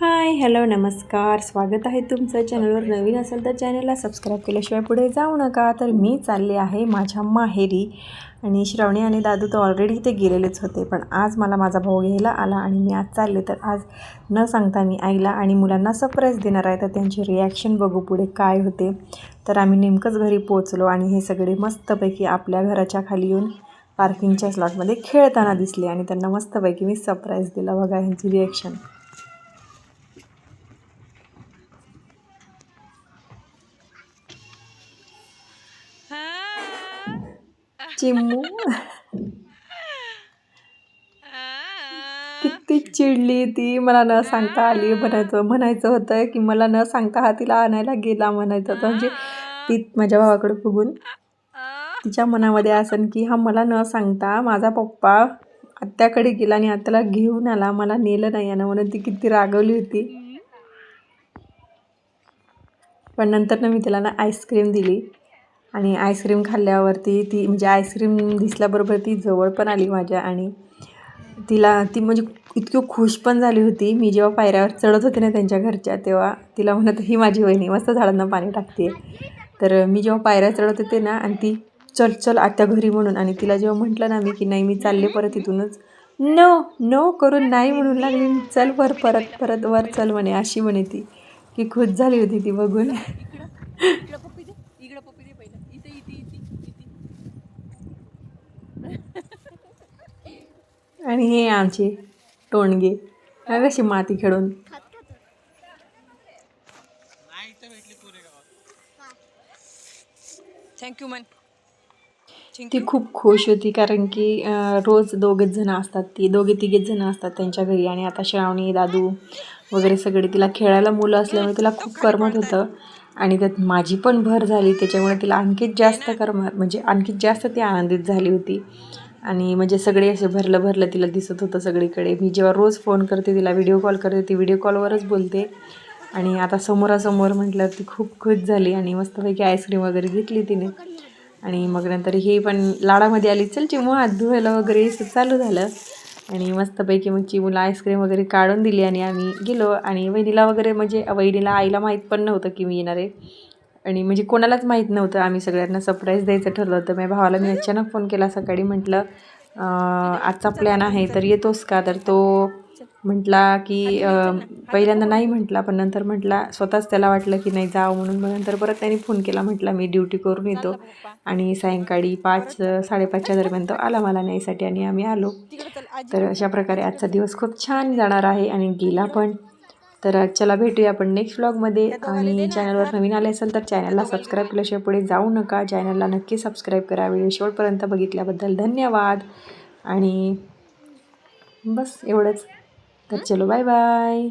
Hi hello नमस्कार, स्वागत आहे तुमचं चॅनलवर. नवीन असेल तर चॅनलला सबस्क्राईब केल्याशिवाय पुढे जाऊ नका. तर मी चालले आहे माझ्या माहेरी आणि श्रावणी आणि दादू तर ऑलरेडी इथे गेलेलेच होते, पण आज मला माझा भाऊ घ्यायला आला आणि मी आज चालले. तर आज न सांगता मी आईला आणि मुलांना सरप्राईज देणार आहे. तर त्यांची रिॲक्शन बघू पुढे काय होते. तर आम्ही नेमकंच घरी पोहोचलो आणि हे सगळे मस्तपैकी आपल्या घराच्या खाली येऊन पार्किंगच्या स्लॉटमध्ये खेळताना दिसले आणि त्यांना मस्तपैकी मी सरप्राईज दिला. बघा ह्यांची रिॲक्शन. चिमू किती चिडली ती, मला न सांगता आली. म्हणायचं होतं की मला न सांगता हा तिला आणायला गेला म्हणायचं होतं. म्हणजे ती माझ्या भावाकडे बघून तिच्या मनामध्ये असं की हा मला न सांगता माझा पप्पा आत्याकडे गेला आणि आत्याला घेऊन आला, मला नेलं नाही यानं, म्हणून ती किती रागवली होती. पण नंतर मी तिला आईस्क्रीम दिली आणि आईस्क्रीम खाल्ल्यावरती ती म्हणजे आईस्क्रीम दिसल्याबरोबर ती जवळ पण आली माझ्या आणि ती म्हणजे इतकी खुश पण झाली होती. मी जेव्हा पायऱ्यावर चढत होते ना त्यांच्या घरच्या, तेव्हा तिला म्हणत ही माझी वहिनी मस्त झाडांना पाणी टाकते. तर मी जेव्हा पायऱ्या चढत होते ना आणि ती चल चल आत्या घरी म्हणून, आणि तिला जेव्हा म्हटलं ना मी की नाही मी चालले परत इथूनच, नो नो करून नाही म्हणून लागली. चल परत परत वर चल म्हणे, अशी म्हणे ती, की खुश झाली होती ती बघून. आणि हे आमचे टोणगे कशी माती खेळून. थँक्यू मन. ती खूप खुश होती कारण की रोज दोघे तिघेच जण असतात त्यांच्या घरी, आणि आता श्रावणी दादू वगैरे सगळे तिला खेळायला मुलं असल्यामुळे तिला खूप करमत होतं. आणि त्यात माझी पण भर झाली, त्याच्यामुळे तिला आणखीच जास्त म्हणजे आणखीच जास्त ती आनंदित झाली होती. आणि म्हणजे सगळे असे भरलं तिला दिसत होतं सगळीकडे. मी जेव्हा रोज फोन करते तिला, व्हिडिओ कॉल करते, ती व्हिडिओ कॉलवरच बोलते. आणि आता समोरासमोर म्हटलं ती खूप खुश झाली आणि मस्तपैकी आईस्क्रीम वगैरे घेतली तिने. आणि मग नंतर हे पण लाडामध्ये आली, चल चिमू हात धुवायला वगैरे असं चालू झालं. आणि मस्तपैकी मग चिमूला आईस्क्रीम वगैरे काढून दिली आणि आम्ही गेलो. आणि वहिनीला वगैरे म्हणजे आईला माहीत पण नव्हतं की मी येणार आहे, आणि म्हणजे कोणालाच माहीत नव्हतं. आम्ही सगळ्यांना सरप्राईज द्यायचं ठरलं होतं. माझ्या भावाला मी अचानक फोन केला सकाळी, म्हटलं आजचा प्लॅन आहे तर येतोस का. तर तो म्हटला की पहिल्यांदा नाही म्हटला, पण नंतर म्हटला, स्वतःच त्याला वाटलं की नाही जावं म्हणून. मग नंतर परत त्याने फोन केला, म्हटला मी ड्युटी करून येतो, आणि सायंकाळी 5-5:30च्या दरम्यान तो आला मला न्यायसाठी आणि आम्ही आलो. तर अशा प्रकारे आजचा दिवस खूप छान जाणार आहे आणि गेला पण. तर चला भेटूया आपण नेक्स्ट व्लॉगमध्ये. आणि चॅनलवर नवीन आले असेल तर चॅनलला सबस्क्राईब केल्याशिवाय पुढे जाऊ नका. चॅनलला नक्की सबस्क्राईब करा. व्हिडिओ शेवटपर्यंत बघितल्याबद्दल धन्यवाद. आणि बस एवढंच. तर चलो बाय बाय.